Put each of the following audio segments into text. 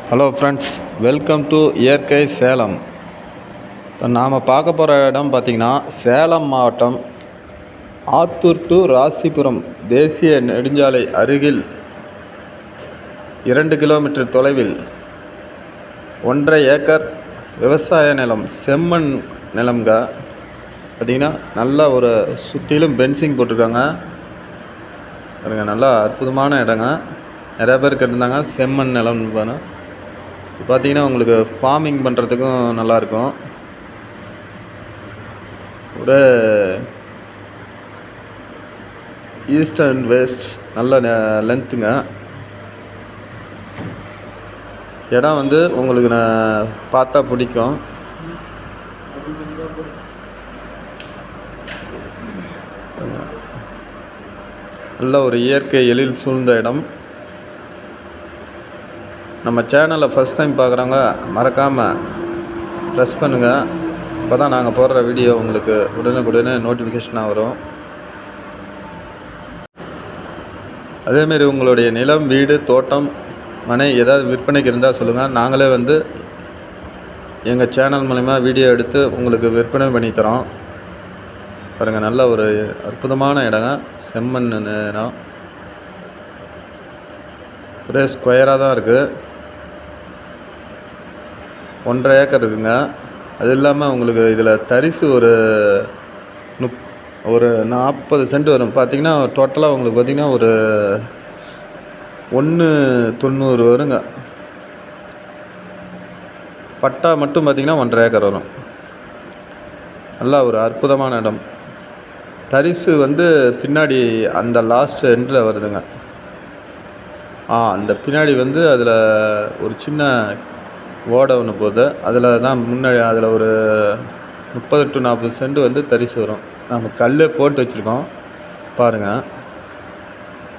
Hello friends, welcome to இயற்கை சேலம். இப்போ நாம் பார்க்க போகிற இடம் பார்த்திங்கன்னா, சேலம் மாவட்டம் ஆத்தூர் டு ராசிபுரம் தேசிய நெடுஞ்சாலை அருகில் 2 கிலோமீட்டர் தொலைவில் 1.5 ஏக்கர் விவசாய நிலம், செம்மண் நிலம்ங்க. பார்த்திங்கன்னா நல்லா ஒரு சுற்றிலும் பென்சிங் போட்டிருக்காங்க. பாருங்க, நல்லா அற்புதமான இடங்க. நிறையா பேர் கேட்டிருந்தாங்க செம்மண் நிலம்னு. பார்த்தீங்கன்னா உங்களுக்கு ஃபார்மிங் பண்ணுறதுக்கும் நல்லாயிருக்கும். ஒரு ஈஸ்ட் அண்ட் வெஸ்ட் நல்ல லென்த்துங்க. இடம் வந்து உங்களுக்கு நான் பார்த்தா பிடிக்கும். நல்ல ஒரு இயற்கை எழில் சூழ்ந்த இடம். நம்ம சேனலை ஃபஸ்ட் டைம் பார்க்குறவங்க மறக்காமல் ப்ரெஸ் பண்ணுங்கள். அப்போ தான் நாங்கள் போடுற வீடியோ உங்களுக்கு உடனுக்குடனே நோட்டிஃபிகேஷனாக வரும். அதேமாரி உங்களுடைய நிலம், வீடு, தோட்டம், மனை ஏதாவது விற்பனைக்கு இருந்தால் சொல்லுங்கள். நாங்களே வந்து எங்கள் சேனல் மூலிமா வீடியோ எடுத்து உங்களுக்கு விற்பனை பண்ணித்தரோம். பாருங்கள், நல்ல ஒரு அற்புதமான இடங்க. செம்மண் இடம், ஒரே ஸ்கொயராக தான் இருக்குது. 1.5 ஏக்கர் இருக்குங்க. அது இல்லாமல் உங்களுக்கு இதில் தரிசு ஒரு 40 சென்ட் வரும். பார்த்திங்கன்னா டோட்டலாக உங்களுக்கு பார்த்திங்கன்னா ஒரு 1.90 வருங்க. பட்டா மட்டும் பார்த்திங்கன்னா 1.5 ஏக்கர் வரும். நல்லா ஒரு அற்புதமான இடம். தரிசு வந்து பின்னாடி அந்த லாஸ்ட் எண்டில் வருதுங்க. அந்த பின்னாடி வந்து அதில் ஒரு சின்ன ஓடை ஒன்று போகுது. அதில் தான் முன்னாடி அதில் ஒரு 30 to 40 சென்ட் வந்து தரிசு வரும். நம்ம கல் போட்டு வச்சுருக்கோம் பாருங்கள்.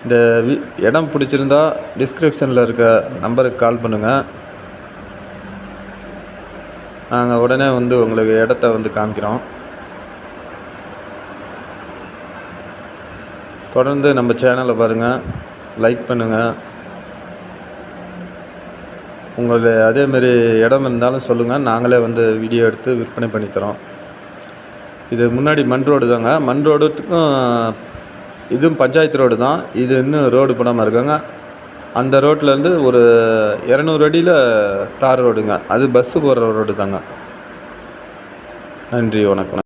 இந்த இடம் பிடிச்சிருந்தா டிஸ்கிரிப்ஷனில் இருக்க நம்பருக்கு கால் பண்ணுங்கள். நாங்கள் உடனே வந்து உங்களுக்கு இடத்த வந்து காமிக்கிறோம். தொடர்ந்து நம்ம சேனலை பாருங்கள், லைக் பண்ணுங்கள். உங்களுடைய அதேமாரி இடம் இருந்தாலும் சொல்லுங்கள், நாங்களே வந்து வீடியோ எடுத்து விற்பனை பண்ணித்தரோம். இது முன்னாடி மண் ரோடு தாங்க. மண் ரோடுக்கும் இதுவும் பஞ்சாயத்து ரோடு தான். இது இன்னும் ரோடு போடாமல் இருக்காங்க. அந்த ரோட்லேருந்து ஒரு 200 அடியில் தார் ரோடுங்க. அது பஸ்ஸு போகிற ரோடு தாங்க. நன்றி, வணக்கம்.